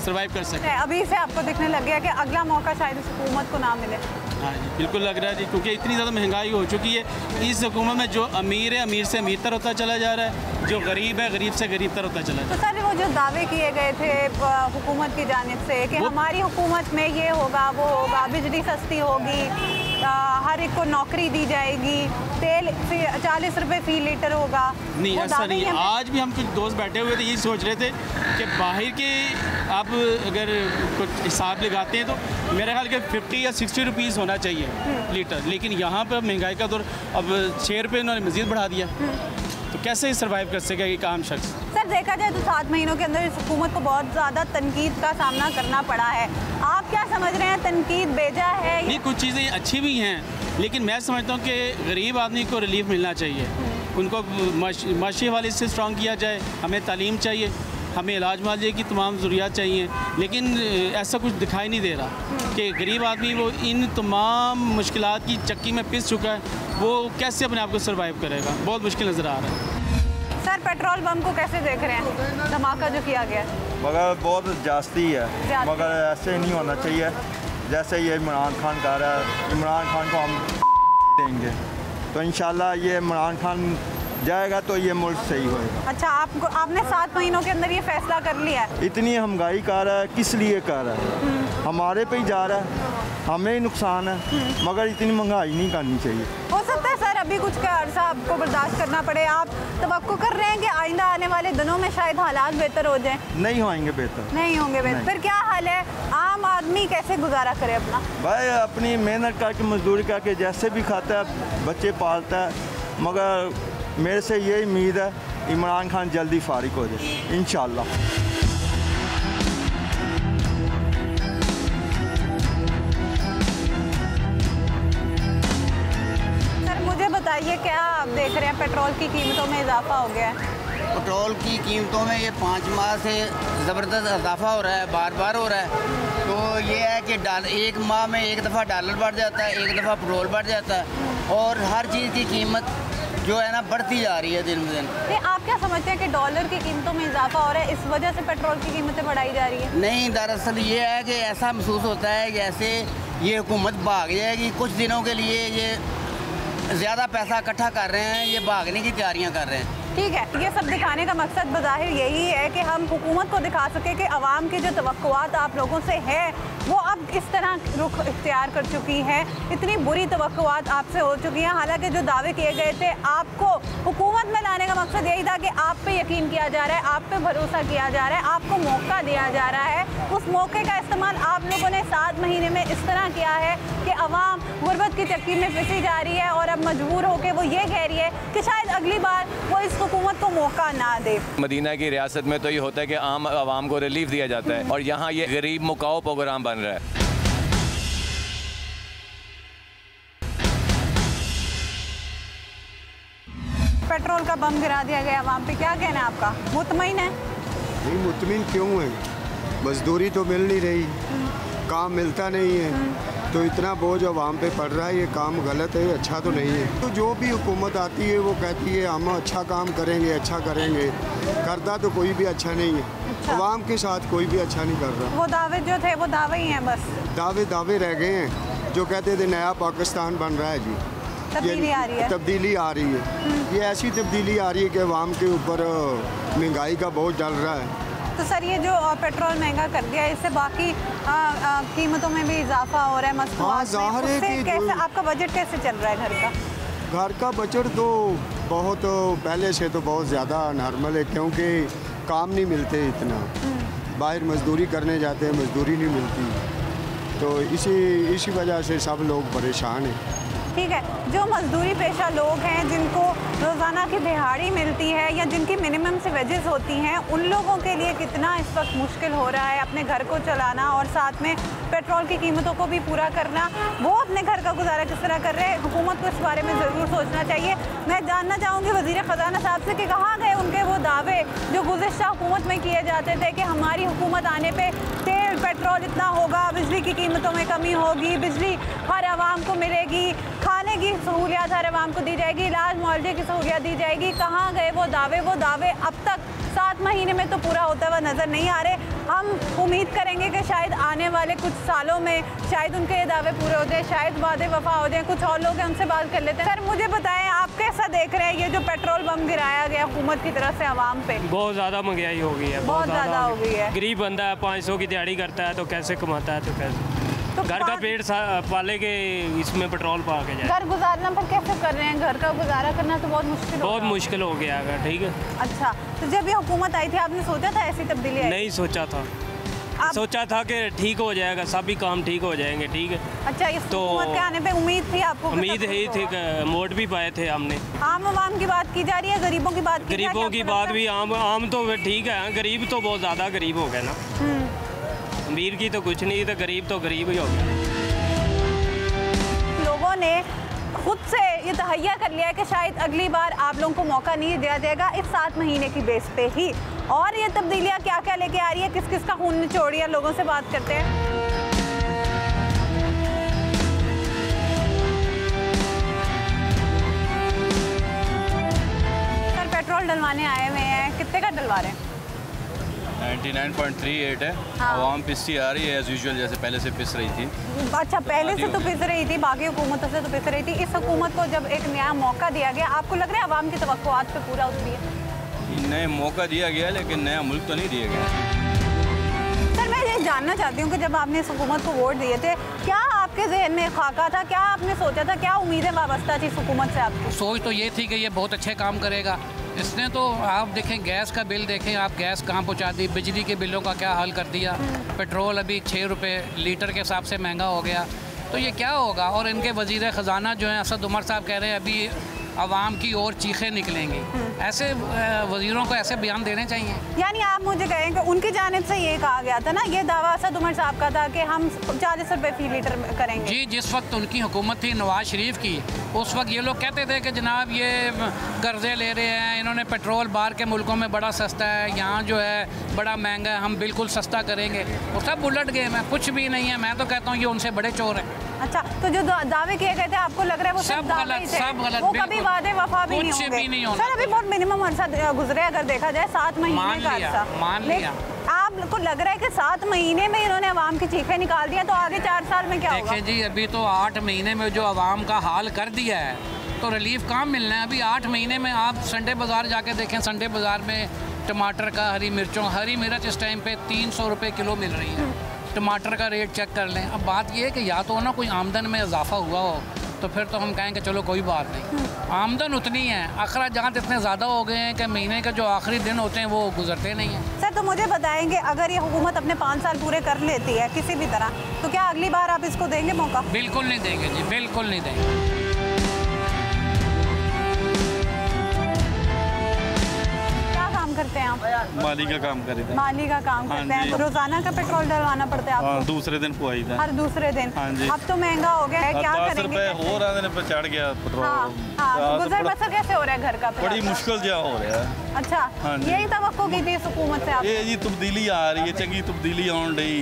S13: सर्वाइव कर सके।
S1: अभी से आपको दिखने लग गया कि अगला मौका शायद इस हुकूमत को ना मिले?
S13: हाँ जी, बिल्कुल लग रहा है जी, क्योंकि इतनी ज़्यादा महंगाई हो चुकी है। इस हुकूमत में जो अमीर है अमीर से अमीर होता चला जा रहा है, जो गरीब है गरीब से गरीब होता चला जा रहा है।
S1: तो सर, वो जो दावे किए गए थे हुकूमत की जानिब से कि हमारी हुकूमत में ये होगा वो होगा, बिजली सस्ती होगी, हर एक को नौकरी दी जाएगी, तेल 40 रुपये फ़ी लीटर होगा,
S13: नहीं ऐसा नहीं है। आज भी हम कुछ दोस्त बैठे हुए थे, यही सोच रहे थे कि बाहर के आप अगर कुछ हिसाब लगाते हैं तो मेरे ख्याल के 50 या 60 रुपीज़ होना चाहिए लीटर, लेकिन यहाँ पर महंगाई का दौर, अब 6 रुपये उन्होंने मज़ीद बढ़ा दिया, तो कैसे सर्वाइव कर सकेगा एक आम शख्स?
S1: सर, देखा जाए तो 7 महीनों के अंदर इस हुकूमत को बहुत ज़्यादा तनकीद का सामना करना पड़ा है। आप क्या समझ रहे हैं, तनकीद बेजा है?
S13: नहीं, कुछ चीज़ें अच्छी भी हैं, लेकिन मैं समझता हूँ कि गरीब आदमी को रिलीफ मिलना चाहिए, उनको माशी वाले से स्ट्रॉन्ग किया जाए। हमें तालीम चाहिए, हमें इलाज मुआवजे की तमाम ज़रूरियात चाहिए, लेकिन ऐसा कुछ दिखाई नहीं दे रहा कि गरीब आदमी वो इन तमाम मुश्किलात की चक्की में पिस चुका है, वो कैसे अपने आप को सर्वाइव करेगा? बहुत मुश्किल नज़र आ रहा है।
S1: सर, पेट्रोल बम को कैसे देख रहे हैं, धमाका जो किया गया?
S15: मगर बहुत जास्ती है, मगर ऐसे नहीं होना चाहिए जैसे ये इमरान खान कह रहा है। इमरान खान को हम देंगे तो इंशाल्लाह ये इमरान खान जाएगा तो ये मुल्क सही होएगा।
S1: अच्छा, आपने 7 महीनों के अंदर ये फैसला कर लिया है?
S15: इतनी महंगाई कर रहा है, किस लिए कर रहा है? हमारे पे ही जा रहा है, हमें ही नुकसान है, मगर इतनी महंगाई नहीं करनी चाहिए।
S1: हो सकता है सर अभी कुछ का अर्सा आपको बर्दाश्त करना पड़े। आप तवक्को कर रहे हैं कि आइंदा आने वाले दिनों में शायद हालात बेहतर हो जाएं?
S15: नहीं होंगे बेहतर।
S1: नहीं होंगे बेहतर। फिर क्या हाल है, आम आदमी आदमी कैसे गुजारा करे अपना? भाई
S15: अपनी मेहनत करके मजदूरी करके जैसे भी खाता है, बच्चे पालता है, मगर मेरे से यही उम्मीद है इमरान खान जल्दी फारिग हो जाए इंशाल्लाह।
S1: सर मुझे बताइए, क्या आप देख रहे हैं पेट्रोल की कीमतों में इजाफा हो गया है?
S10: पेट्रोल की कीमतों में ये 5 माह से ज़बरदस्त इजाफा हो रहा है, बार बार हो रहा है। तो ये है कि एक माह में एक दफ़ा डॉलर बढ़ जाता है, एक दफ़ा पेट्रोल बढ़ जाता है, और हर चीज़ की कीमत जो है ना बढ़ती जा रही है दिन ब दिन।
S1: आप क्या समझते हैं कि डॉलर की कीमतों में इजाफा हो रहा है, इस वजह से पेट्रोल की कीमतें बढ़ाई जा रही है?
S10: नहीं, दरअसल ये है कि ऐसा महसूस होता है जैसे ये हुकूमत भाग जाएगी। कुछ दिनों के लिए ये ज़्यादा पैसा इकट्ठा कर रहे हैं, ये भागने की तैयारियाँ कर रहे हैं।
S1: ठीक है, ये सब दिखाने का मकसद बज़ाहिर यही है कि हम हुकूमत को दिखा सके कि आवाम की जो तवक्कुआत आप लोगों से है वो अब इस तरह रुख इख्तियार कर चुकी है। इतनी बुरी तवक्कुआत आपसे हो चुकी हैं। हालांकि जो दावे किए गए थे, आपको हुकूमत में लाने का मकसद यही था कि आप पे यकीन किया जा रहा है, आप पे भरोसा किया जा रहा है, आपको मौका दिया जा रहा है। उस मौके का इस्तेमाल आप लोगों ने 7 महीने में इस तरह किया है कि अवाम गुर्बत की चक्की में फंसी जा रही है और अब मजबूर होकर वो ये कह रही है कि शायद अगली बार वो इस हुकूमत को मौका ना दे।
S11: मदीना की रियासत में तो ये होता है कि आम आवाम को रिलीफ दिया जाता है, और यहाँ ये गरीब मुकाओ प्रोग्राम बन रहा है।
S1: पेट्रोल का बम गिरा दिया गया आवाम पे, क्या कहना है आपका? मुतमईन है?
S16: नहीं, मुतमईन क्यों है? मजदूरी तो मिल नहीं रही, काम मिलता नहीं है, तो इतना बोझ आवाम पे पड़ रहा है। ये काम गलत है, अच्छा तो नहीं है। तो जो भी हुकूमत आती है वो कहती है हम अच्छा काम करेंगे, अच्छा करेंगे, करता तो कोई भी अच्छा नहीं है। अच्छा। आवाम के साथ कोई भी अच्छा नहीं कर रहा।
S1: वो दावे जो थे वो दावे ही हैं, बस
S16: दावे रह गए हैं। जो कहते थे नया पाकिस्तान बन रहा है जी,
S1: तब्दीली आ रही है।
S16: तब्दीली आ रही है। ये ऐसी तब्दीली आ रही है कि आवाम के ऊपर महंगाई का बोझ डल रहा है।
S1: तो सर ये जो पेट्रोल महंगा कर दिया है, इससे बाकी कीमतों में भी इजाफा हो रहा है, मसनूआत में। उससे कैसे आपका बजट कैसे चल रहा है घर का?
S16: घर का बजट तो बहुत पहले से तो बहुत ज़्यादा नॉर्मल है, क्योंकि काम नहीं मिलते इतना। बाहर मजदूरी करने जाते हैं, मजदूरी नहीं मिलती, तो इसी वजह से सब लोग परेशान हैं।
S1: ठीक है, जो मजदूरी पेशा लोग हैं, जिनको रोज़ाना की दिहाड़ी मिलती है या जिनकी मिनिमम से वेजेस होती हैं, उन लोगों के लिए कितना इस वक्त मुश्किल हो रहा है अपने घर को चलाना और साथ में पेट्रोल की कीमतों को भी पूरा करना। वो अपने घर का गुजारा किस तरह कर रहे हैं, हुकूमत को इस बारे में ज़रूर सोचना चाहिए। मैं जानना चाहूँगी वज़ीर ख़जाना साहब से कि कहाँ गए उनके वो दावे जो गुज़िश्ता हुकूमत में किए जाते थे कि हमारी हुकूमत आने पर तेल पेट्रोल इतना होगा, बिजली की कीमतों में कमी होगी, बिजली हर आवाम को मिलेगी, खाने की सहूलियात हर आवाम को दी जाएगी, इलाज मुआवजे की सहूलियात दी जाएगी। कहाँ गए वो दावे? वो दावे अब तक 7 महीने में तो पूरा होता हुआ नज़र नहीं आ रहे। हम उम्मीद करेंगे कि शायद आने वाले कुछ सालों में शायद उनके ये दावे पूरे हो जाए, शायद वादे वफा हो जाए। कुछ और लोग हैं, उनसे बात कर लेते हैं। सर मुझे बताएं, आप कैसा देख रहे हैं ये जो पेट्रोल बम गिराया गया हुकूमत की तरफ से आवाम पे?
S17: बहुत ज़्यादा महंगाई हो गई है,
S1: बहुत ज़्यादा हो गई है।
S17: गरीब बंदा है, 500 की दिहाड़ी करता है तो कैसे कमाता है, तो कैसे घर का पेट पाले के इसमें पेट्रोल पा के जाए।
S1: घर गुजारना पर कैसे कर रहे हैं? घर का गुजारा करना तो बहुत मुश्किल
S17: हो गया अगर। ठीक है।
S1: अच्छा, तो जब ये हुकूमत आई थी आपने सोचा था ऐसी तब्दीली?
S17: नहीं सोचा था, सोचा था कि ठीक हो जाएगा, सभी काम ठीक हो जाएंगे। ठीक है।
S1: अच्छा, इस तो हुकूमत के आने पे उम्मीद थी आपको?
S17: उम्मीद है थी, वोट भी पाए थे हमने।
S1: आम आवाम की बात की जा रही है, गरीबों की बात?
S17: गरीबों की बात भी आम तो ठीक है, गरीब तो बहुत ज़्यादा गरीब हो गए ना। अमीर की तो कुछ नहीं, तो गरीब ही हो गया।
S1: लोगों ने खुद से ये तहैया कर लिया है कि शायद अगली बार आप लोगों को मौका नहीं दिया जाएगा इस 7 महीने की बेस पे ही। और ये तब्दीलियाँ क्या क्या लेके आ रही है, किस किस का खून निचोड़ रही है, लोगों से बात करते हैं। सर पेट्रोल डलवाने आए हुए हैं, कितने का डलवा रहे हैं?
S8: 99.38 है। आवाम पिसती आ रही है एज यूजुअल, जैसे पहले से पिस रही थी।
S1: अच्छा, पहले से तो पिस रही थी, बाकी हुकूमतों से तो पिस रही थी। इस हुकूमत को जब एक नया मौका दिया गया, आपको लग रहा है आवाम की तवक्कुआत पे पूरा उतरी है?
S8: नया मौका दिया गया, लेकिन नया मुल्क तो नहीं दिया गया।
S1: सर मैं ये जानना चाहती हूँ कि जब आपने इस हुकूमत को वोट दिए थे, क्या आपके जहन में खाका था, क्या आपने सोचा था, क्या उम्मीदें वाबस्ता थी इस हुकूमत से आपकी?
S18: सोच तो ये थी कि ये बहुत अच्छे काम करेगा, इसने तो आप देखें गैस का बिल देखें, आप गैस कहाँ पहुँचा दी, बिजली के बिलों का क्या हाल कर दिया, पेट्रोल अभी 6 रुपये लीटर के हिसाब से महंगा हो गया, तो ये क्या होगा। और इनके वज़ीर ख़जाना जो हैं असद उमर साहब कह रहे हैं अभी आवाम की ओर चीखें निकलेंगी। ऐसे वज़ीरों को ऐसे बयान देने चाहिए।
S1: यानी आप मुझे कहें कि उनकी जानिब से ये कहा गया था ना, ये दावा असद उमर साहब का था कि हम 40 रुपये फी लीटर करेंगे।
S18: जी, जिस वक्त उनकी हुकूमत थी नवाज शरीफ की, उस वक्त ये लोग कहते थे कि जनाब ये कर्जे ले रहे हैं, इन्होंने पेट्रोल बाहर के मुल्कों में बड़ा सस्ता है, यहाँ जो है बड़ा महंगा है, हम बिल्कुल सस्ता करेंगे। वो सब उलट गए, मैं कुछ भी नहीं है। मैं तो कहता हूँ ये उनसे बड़े चोर हैं।
S1: अच्छा, तो जो दावे किए गए थे आपको लग रहा है वो
S18: सब गलत, सब गलत,
S1: वो कभी वादे वफा भी नहीं होंगे। सर अभी बहुत मिनिमम अरसा गुजरे, अगर देखा जाए 7 महीने का अरसा
S18: मान लिया।
S1: आपको लग रहा है कि 7 महीने में इन्होंने आवाम की चीखें निकाल दिया, तो आगे 4 साल में क्या होगा?
S18: देखिए जी, अभी तो 8 महीने में जो आवाम का हाल कर दिया है तो रिलीफ कहाँ मिलना है। अभी 8 महीने में आप संडे बाज़ार जाके देखें, संडे बाज़ार में टमाटर का, हरी मिर्च इस टाइम पे 300 रुपये किलो मिल रही है। टमाटर का रेट चेक कर लें। अब बात यह है कि या तो ना कोई आमदन में इजाफा हुआ हो तो फिर तो हम कहेंगे चलो कोई बात नहीं, आमदन उतनी है, अखराजात इतने ज़्यादा हो गए हैं कि महीने का जो आखिरी दिन होते हैं वो गुजरते नहीं हैं।
S1: सर तो मुझे बताएंगे, अगर ये हुकूमत अपने 5 साल पूरे कर लेती है किसी भी तरह, तो क्या अगली बार आप इसको देंगे मौका?
S18: बिल्कुल नहीं देंगे जी, बिल्कुल नहीं देंगे।
S1: करते हैं आप?
S19: माली का काम करते हैं।
S1: माली का काम करते हैं। तो रोजाना का पेट्रोल डलवाना पड़ता है आपको?
S19: हाँ, दूसरे दिन पुआई था।
S1: हर दूसरे दिन?
S19: हाँ जी।
S1: अब तो महंगा हो गया है, क्या करेंगे?
S19: 10 रुपए हो रहा है पे चढ़ गया पेट्रोल।
S1: हाँ, गुजर बसर कैसे हो रहा है घर का?
S19: बड़ी मुश्किल जा हो रहा है।
S1: अच्छा, यही तवक्को की थी इस हुकूमत से?
S19: ये जी तब्दीली आ रही है, चंगी तब्दीली आन रही,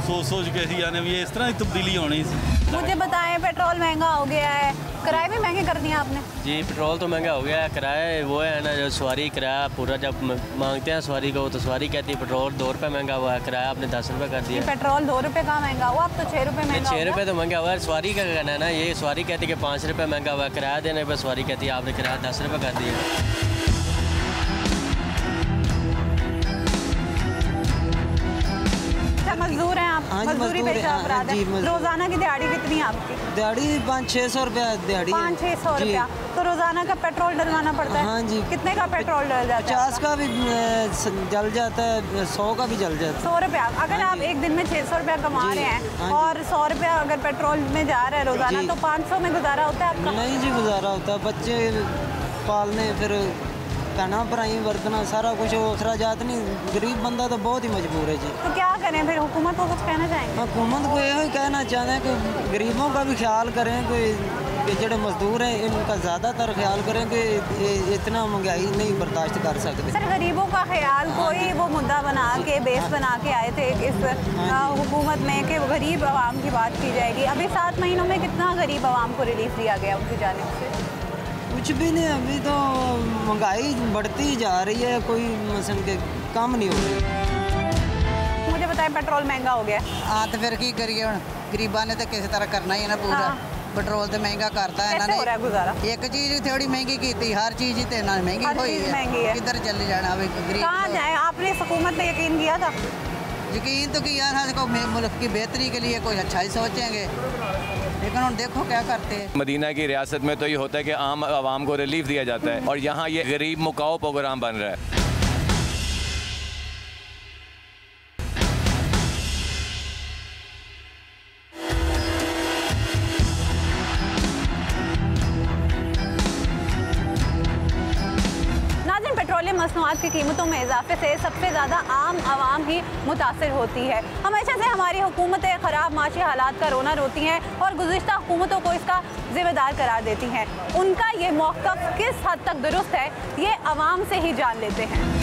S19: सोच के ही आने भी इस तरह की तब्दीली होनी सी।
S1: मुझे बताएं, पेट्रोल महंगा हो गया है, किराए भी महंगे कर दिए आपने?
S20: जी, पेट्रोल तो महंगा हो गया है, किराया वो है ना जो सवारी किराया पूरा जब मांगते हैं सवारी को तो सवारी कहती है पेट्रोल 2 रुपये महंगा हुआ है, किराया आपने 10 रुपये कर दिया।
S1: पेट्रोल 2 रुपये का महंगा हुआ, अब तो 6 रुपये महंगा।
S20: 6 रुपये तो महंगा हुआ है, सवारी का कहना है ना, ये सवारी कहती है कि 5 रुपये महंगा हुआ है, किराया देने पर सवारी कहती है आपने किराया 10 रुपये कर दिया।
S1: मजदूर हैं आप? मजदूरी पेशा अपराध है। रोजाना की दिहाड़ी कितनी है आपकी?
S21: दिहाड़ी 500-600 रुपया दिहाड़ी।
S1: 500-600 रुपया। तो रोजाना का पेट्रोल डलवाना पड़ता है?
S21: हाँ जी।
S1: कितने का पेट्रोल डल जाता है?
S21: 50 का भी जल जाता है, 100 का भी जल जाता है।
S1: 100 रुपया। अगर आप एक दिन में 600 रुपया कमा रहे हैं और 100 रुपया अगर पेट्रोल में जा रहा है रोजाना, तो 500 में गुजारा होता है आपका?
S21: नहीं जी, गुजारा होता है, बच्चे पालने, फिर कहना पढ़ाई बरतना सारा कुछ, अखराजात नहीं, गरीब बंदा तो बहुत ही मजबूर है जी।
S1: तो क्या करें फिर? हुकूमत को कुछ कहना चाहेंगे?
S21: हुकूमत को यही कहना चाहते हैं कि गरीबों का भी ख्याल करें, कोई जो मजदूर हैं इनका ज़्यादातर ख्याल करें कि इतना महंगाई नहीं बर्दाश्त कर सकते।
S1: सर गरीबों का ख्याल कोई वो मुद्दा बना के, बेस बना के आए थे इस हुकूमत में कि गरीब आवाम की बात की जाएगी। अभी 7 महीनों में कितना गरीब आवाम को रिलीफ दिया गया उनकी जानिब से?
S21: कुछ भी नहीं, अभी तो महंगाई बढ़ती जा रही है, कोई मसलन के कम नहीं हो रही।
S1: मुझे बताएं, पेट्रोल महंगा हो गया?
S22: हाँ, तो फिर की करिए हम गरीबा ने तो किसी तरह करना ही है ना पूरा। पेट्रोल तो महंगा करता है
S1: ना, हो रहा है गुजारा?
S22: एक चीज़ थोड़ी महंगी की थी, हर चीज़ ही तो ना महंगी हुई है, किधर चले जाना अभी गरीब?
S1: कहाँ जाए? आपने इस हुकूमत ने यकीन किया था?
S22: यकीन तो किया था, मुल्क की बेहतरी के लिए कोई अच्छा ही सोचेंगे, लेकिन हम देखो क्या करते हैं।
S11: मदीना की रियासत में तो ये होता है कि आम आवाम को रिलीफ दिया जाता है और यहाँ ये गरीब मुकाओ प्रोग्राम बन रहा है।
S1: मसनूआत की कीमतों में इजाफे से सबसे ज़्यादा आम आवाम ही मुतासर होती है। हमेशा से हमारी हुकूमतें ख़राब माशी हालात का रोना रोती हैं और गुज़िश्ता हुकूमतों को इसका ज़िम्मेदार करार देती हैं। उनका ये मौक़िफ़ किस हद तक दुरुस्त है ये आवाम से ही जान लेते हैं।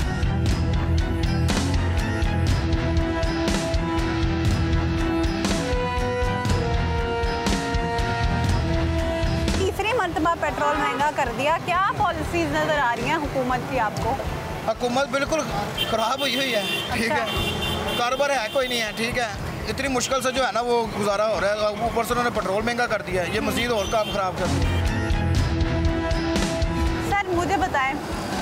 S1: मरतबा पेट्रोल महंगा कर दिया, क्या पॉलिसीज नज़र आ रही हैं हुकूमत की आपको?
S23: हुकूमत बिल्कुल ख़राब हुई हुई है, ठीक है, कारोबार है कोई नहीं है, ठीक है, इतनी मुश्किल से जो है ना वो गुजारा हो रहा है, ऊपर से उन्होंने पेट्रोल महंगा कर दिया है, ये मज़ीद और काम ख़राब कर दिया।
S1: सर मुझे बताएं,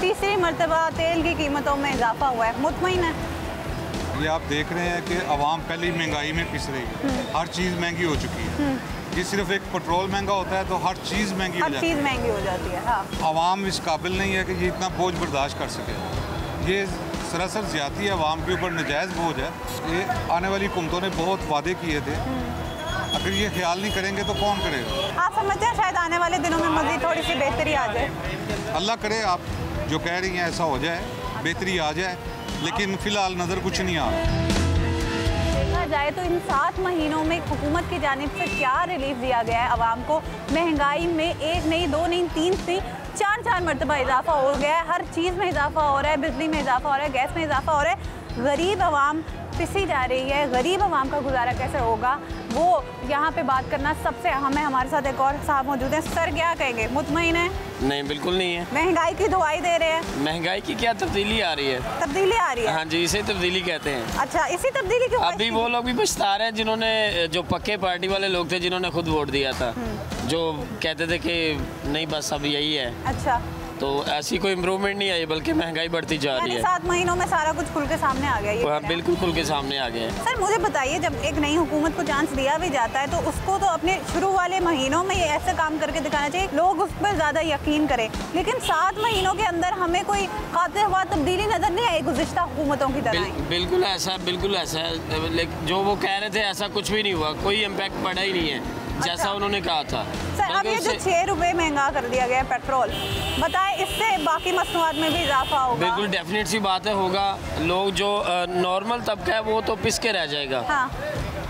S1: तीसरी मरतबा तेल की कीमतों में इजाफा हुआ है, मुतमईन है?
S3: ये आप देख रहे हैं कि आवाम पहले ही महंगाई में पिस रही है, हर चीज़ महंगी हो चुकी है। ये सिर्फ एक पेट्रोल महंगा होता है तो हर चीज़ महंगी
S1: हो जाती है। हाँ।
S3: आवाम इस काबिल नहीं है कि ये इतना बोझ बर्दाश्त कर सके। ये सरासर ज्यादती है, आवाम के ऊपर नजायज़ बोझ है। ये आने वाली हुकूमतों ने बहुत वादे किए थे, अगर ये ख्याल नहीं करेंगे तो कौन करेगा?
S1: आप समझते हैं शायद आने वाले दिनों में मज़ीद थोड़ी सी बेहतरी आ जाए?
S3: अल्लाह करे, आप जो कह रही हैं ऐसा हो जाए, बेहतरी आ जाए, लेकिन फ़िलहाल नज़र कुछ नहीं आ रहा।
S1: देखा जाए तो इन 7 महीनों में हुकूमत की जानिब से क्या रिलीफ दिया गया है आवाम को। महंगाई में 1 नहीं, 2 नहीं, 3 नहीं, 4 मरतबा इजाफा हो गया है। हर चीज़ में इजाफा हो रहा है, बिजली में इजाफा हो रहा है, गैस में इजाफा हो रहा है। गरीब आवाम पिसी जा रही है। गरीब आवाम का गुजारा कैसे होगा, वो यहाँ पे बात करना सबसे अहम है। हमारे साथ एक और साहब मौजूद हैं। सर क्या कहेंगे, मुतमईन है?
S4: नहीं, बिल्कुल नहीं है।
S1: महंगाई की दुआई दे रहे हैं?
S4: महंगाई की क्या तब्दीली आ रही है?
S1: तब्दीली आ रही है?
S4: हाँ जी, इसे तब्दीली कहते हैं।
S1: अच्छा, इसी तब्दीली की
S4: अभी वो लोग भी पछता रहे हैं जिन्होंने, जो पक्के पार्टी वाले लोग थे जिन्होंने खुद वोट दिया था, जो कहते थे कि नहीं बस अब यही है।
S1: अच्छा,
S4: तो ऐसी कोई इम्प्रूवमेंट नहीं आई, बल्कि महंगाई बढ़ती जा रही है।
S1: 7 महीनों में सारा कुछ खुल के सामने आ गया। ये
S4: बिल्कुल खुल के सामने आ गया है।
S1: सर मुझे बताइए, जब एक नई हुकूमत को चांस दिया भी जाता है तो उसको तो अपने शुरू वाले महीनों में ये ऐसे काम करके दिखाना चाहिए, लोग उस पर ज़्यादा यकीन करें। लेकिन 7 महीनों के अंदर हमें कोई खाते हुआ तब्दीली नज़र नहीं आई गुज़िश्ता हुकूमतों की तरह।
S4: बिल्कुल ऐसा है। लेकिन जो वो कह रहे थे ऐसा कुछ भी नहीं हुआ, कोई इम्पैक्ट पड़ा ही नहीं है जैसा उन्होंने कहा था।
S1: सर अब ये जो 6 रुपये महंगा कर दिया गया है पेट्रोल, बताएं इससे बाकी मसनूआत में भी इजाफा होगा?
S4: बिल्कुल डेफिनेट सी बात है, होगा। लोग जो नॉर्मल तबका है वो तो पिस के रह जाएगा।
S1: हाँ।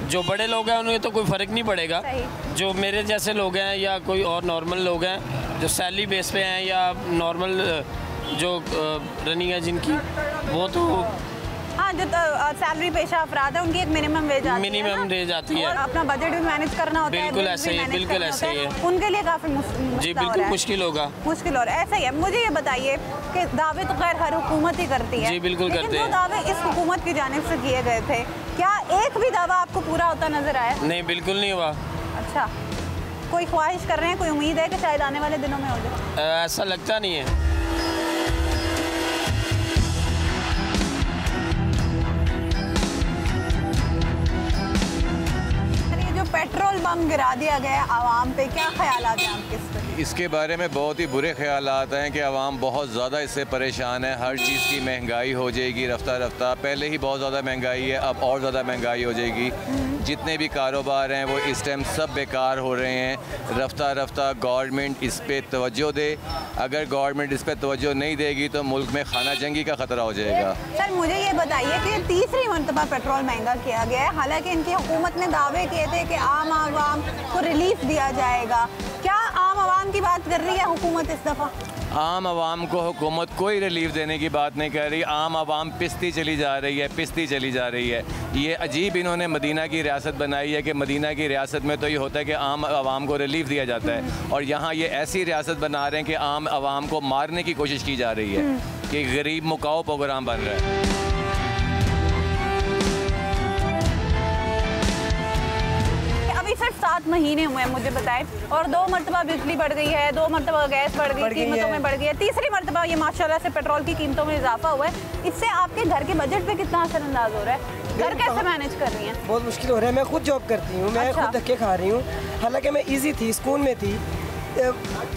S4: जो बड़े लोग हैं उन्हें तो कोई फ़र्क नहीं पड़ेगा। जो मेरे जैसे लोग हैं या कोई और नॉर्मल लोग हैं जो सैलरी बेस पे हैं या नॉर्मल जो रनिंग है जिनकी, वो तो
S1: हाँ, जो सैलरी पेशा अफराद है उनकी एक मिनिमम वेज
S4: आती है
S1: और अपना बजट भी मैनेज करना होता है।
S4: बिल्कुल ऐसे ही, बिल्कुल ऐसे ही है।
S1: उनके लिए काफ़ी
S4: जी बिल्कुल मुश्किल होगा।
S1: मुश्किल और ऐसा ही है। मुझे ये बताइए कि दावे तो खैर हर हुकूमत ही करती है।
S4: जी बिल्कुल करते हैं।
S1: जो दावे इस हुकूमत की जानिब से किए गए थे, क्या एक भी दावा आपको पूरा होता नजर आया?
S4: नहीं, बिल्कुल नहीं हुआ।
S1: अच्छा, कोई ख्वाहिश कर रहे हैं, कोई उम्मीद है कि शायद आने वाले दिनों में हो जाए?
S4: ऐसा लगता नहीं है।
S1: पेट्रोल बम गिरा दिया गया आवाम पे, क्या ख्यालात हैं आपके इस पर?
S11: इसके बारे में बहुत ही बुरे ख्यालात हैं कि आवाम बहुत ज़्यादा इससे परेशान है। हर चीज़ की महंगाई हो जाएगी रफ्ता रफ्ता। पहले ही बहुत ज़्यादा महंगाई है, अब और ज़्यादा महंगाई हो जाएगी। जितने भी कारोबार हैं वो इस टाइम सब बेकार हो रहे हैं। रफ्ता रफ्ता गवर्नमेंट इस पर तवज्जो दे। अगर गवर्नमेंट इस पर तवज्जो नहीं देगी तो मुल्क में खाना जंगी का ख़तरा हो जाएगा।
S1: सर मुझे ये बताइए कि 3री मरतबा पेट्रोल महंगा किया गया है, हालांकि इनकी हुकूमत ने दावे किए थे कि आम आवाम को रिलीफ दिया जाएगा। क्या आम आवाम की बात कर रही है हुकूमत इस दफ़ा?
S11: आम आवाम को हुकूमत कोई रिलीफ देने की बात नहीं कर रही। आम आवाम पिसती चली जा रही है, पिसती चली जा रही है। ये अजीब इन्होंने मदीना की रियासत बनाई है कि मदीना की रियासत में तो ये होता है कि आम आवाम को रिलीफ दिया जाता है, और यहाँ ये ऐसी रियासत बना रहे हैं कि आम आवाम को मारने की कोशिश की जा रही है कि गरीब मुकाओ प्रोग्राम बन रहा है।
S1: सिर्फ 7 महीने हुए हैं मुझे बताएं, और 2 मरतबा बिजली बढ़ गई है, 2 मरतबा गैस बढ़ गई, कीमतों में बढ़ गई है, 3री मरतबा ये माशाल्लाह से पेट्रोल की कीमतों में इजाफा हुआ है। इससे आपके घर के बजट पे कितना असरअंदाज हो रहा है? घर कैसे मैनेज कर रही हैं?
S5: बहुत मुश्किल हो रहा है। मैं खुद जॉब करती हूँ, मैं खुद धक्के खा रही हूँ। हालांकि मैं ईजी थी, स्कूल में थी,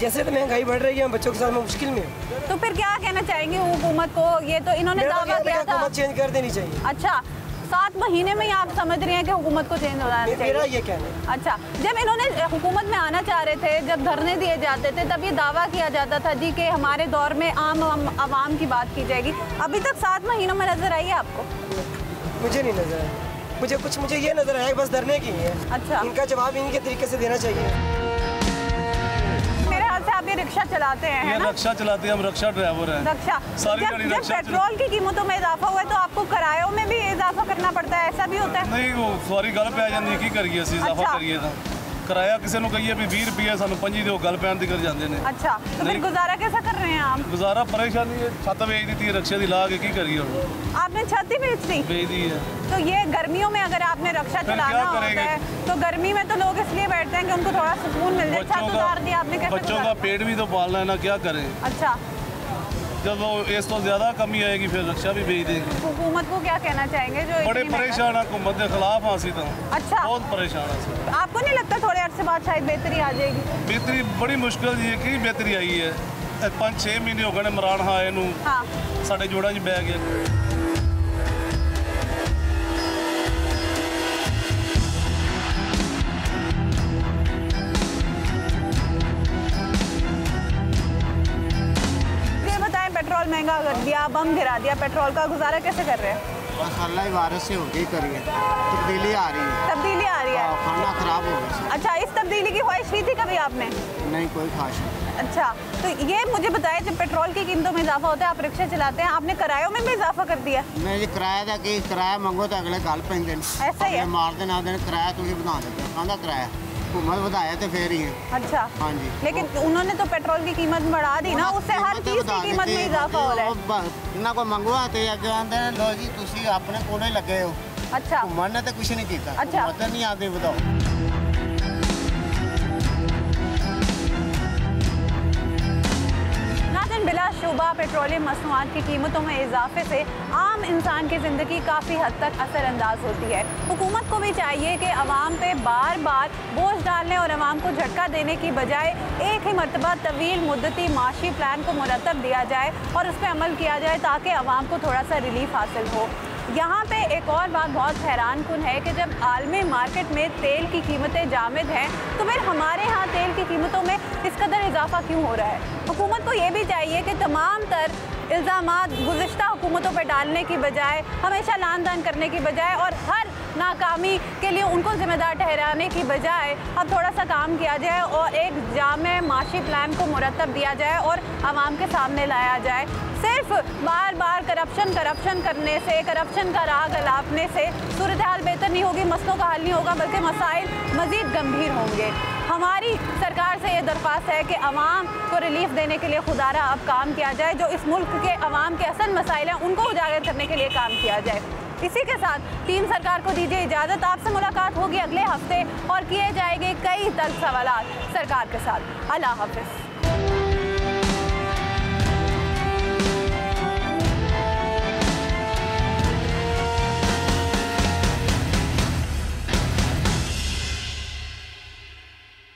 S5: जैसे तो महंगाई बढ़ रही है बच्चों के साथ मैं मुश्किल में हूँ।
S1: तो फिर क्या कहना चाहेंगे हुकूमत को? ये तो इन्होंने दावा किया था
S5: हुकूमत चेंज कर देनी चाहिए।
S1: अच्छा, 7 महीने में ही आप समझ रहे हैं कि हुकूमत को चेंज होना चाहिए?
S5: मेरा ये कहना है।
S1: अच्छा, जब इन्होंने हुकूमत में आना चाह रहे थे, जब धरने दिए जाते थे, तब ये दावा किया जाता था जी कि हमारे दौर में आम आवाम की बात की जाएगी। अभी तक 7 महीनों में नजर आई है आपको?
S5: मुझे नहीं नजर आया। मुझे ये नजर आया बस धरने की है।
S1: अच्छा,
S5: इनका जवाब इनके तरीके से देना चाहिए।
S1: आप ये रिक्शा चलाते हैं?
S19: ये रिक्शा चलाते हैं, हम रिक्शा ड्राइवर हैं।
S1: रिक्शा। जब पेट्रोल की कीमतों में इजाफा हुआ है तो आपको किरायों में भी इजाफा करना पड़ता है, ऐसा भी होता है?
S19: नहीं, वो सॉरी गल पे आ जाती की करिए इजाफा करिए था किराया किसी को कहिए भी 20 रुपये सानू 5 दिओ गल पैन दी कर जाते हैं।
S1: अच्छा, तो फिर गुजारा कैसा कर रहे हैं आप?
S19: गुजारा परेशानी है, छत बेच दी थी रिक्शे की ला के की करिए।
S1: आपने छत ही बेच दी?
S19: बेच दी है।
S1: तो ये गर्मियों में अगर आपने रिक्शा चलाना होता है तो गर्मी में तो लोग इसलिए बैठते हैं कि उनको थोड़ा सुकून मिल जाए। छत उतार दी आपने, कैसे?
S19: बच्चों का पेट भी तो पालना है ना, क्या करें?
S1: अच्छा,
S19: जब वो इस तो ज़्यादा कमी आएगी फिर रक्षा भी भेज देंगे।
S1: हुकूमत को क्या कहना चाहेंगे जो
S19: बड़े परेशान है हुकूमत के खिलाफ हासिल तो
S1: अच्छा
S19: बहुत परेशान है।
S1: आपको नहीं लगता थोड़े अर्से बाद शायद बेहतरी आ जाएगी?
S19: बेहतरी बड़ी मुश्किल जी की बेहतरी आई है 5-6 महीने हो गए इमरान खान नूं साडे जोड़ां 'च बह गया।
S1: पेट्रोल महंगा कर दिया, बम गिरा दिया, पेट्रोल का गुजारा कैसे कर रहे हैं?
S6: बस अल्लाह वारस से होगी करिए, तब्दीली आ रही है।
S1: तब्दीली आ रही है,
S6: खाना खराब हो गया।
S1: अच्छा, इस तब्दीली की ख्वाहिश की थी कभी आपने?
S6: नहीं, कोई ख्वाहिश नहीं।
S1: अच्छा, तो ये मुझे बताया जब पेट्रोल की कीमतों में इजाफा होता है, आप रिक्शा चलाते हैं, आपने किरायों में भी इजाफा कर दिया?
S6: नहीं जी, किराया था कि किराया मंगो तो अगले गल पैंदे ने।
S1: ऐसा ही है,
S6: मार देना देन किराया तुम बना देते हो, कहंदा किराया हुकूमत बढ़ाया तो फिर ही है।
S1: अच्छा,
S6: हाँ जी,
S1: लेकिन उन्होंने तो पेट्रोल की कीमत बढ़ा दी ना, उससे हर चीज़ की कीमत में इजाफा हो रहा है।
S6: इन्हों को मंगवा तो अगे आते हैं लो जी तुम अपने कोले लगे हो।
S1: अच्छा,
S6: हुकूमत ने तो कुछ नहीं किया।
S1: अच्छा,
S6: हुकूमत नहीं आती बताओ।
S1: बिलाशुबा पेट्रोलियम मसनूआत की कीमतों में इजाफे से आम इंसान की ज़िंदगी काफ़ी हद तक असरअंदाज होती है। हुकूमत को भी चाहिए कि अवाम पे बार बार बोझ डालने और अवाम को झटका देने की बजाय एक ही मरतबा तवील मुद्दती माशी प्लान को मुरतब दिया जाए और उस पर अमल किया जाए ताकि अवाम को थोड़ा सा रिलीफ हासिल हो। यहाँ पे एक और बात बहुत हैरान कुन है कि जब आलमी मार्केट में तेल की कीमतें जामिद हैं तो फिर हमारे यहाँ तेल की कीमतों में इस कदर इजाफा क्यों हो रहा है? हुकूमत को ये भी चाहिए कि तमाम तर इल्ज़ामात गुज़िश्ता हुकूमतों पर डालने की बजाय, हमेशा लान तान करने की बजाय और हर नाकामी के लिए उनको ज़िम्मेदार ठहराने की बजाय अब थोड़ा सा काम किया जाए और एक जामे माशी प्लान को मुरतब दिया जाए और आवाम के सामने लाया जाए। सिर्फ बार बार करप्शन करने से, करप्शन का राग अलापने से सूरत हाल बेहतर नहीं होगी, मसलों का हल नहीं होगा, बल्कि मसाइल मज़ीद गंभीर होंगे। हमारी सरकार से ये दरख्वास्त है कि अवाम को रिलीफ देने के लिए खुदारा अब काम किया जाए, जो इस मुल्क के अवाम के असल मसाइल हैं उनको उजागर करने के लिए काम किया जाए। इसी के साथ टीम सरकार को दीजिए इजाज़त। आपसे मुलाकात होगी अगले हफ्ते और किए जाएंगे कई तल्ख सवालात सरकार के साथ। अल्लाह हाफ़िज़।